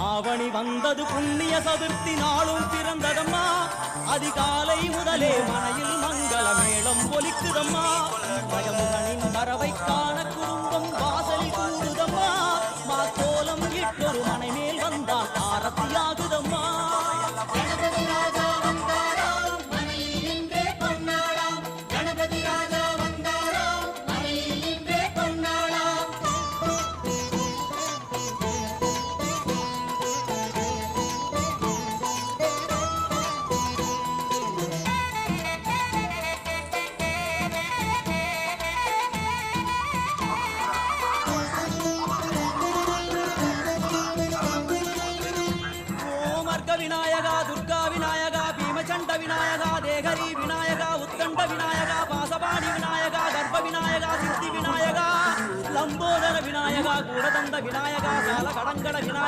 ஆவணி வந்தது புண்ணிய சதுர்த்தி நாளும் பிறந்ததம்மா அதிகாலை முதலே மனையில் மங்கள மேளம் ஒலிக்குதம்மா பயமுகனின் வரவை காண குடும்பம் வாசலில் கூடுதம்மா மாக்கோலம் இட்டொரு மனை மேல் வந்தால் ஆரத்தியாகுதம்மா விநாயகா துர்கா விநாயகா பீமச்சண்ட விநாயகா தேகரி விநாயகா உத்தண்ட விநாயகா பாசபாடி விநாயகா கர்ப்ப விநாயகா சித்தி விநாயகா லம்போதர விநாயகா கூடதந்த விநாயகா கால கடங்கட விநாயகா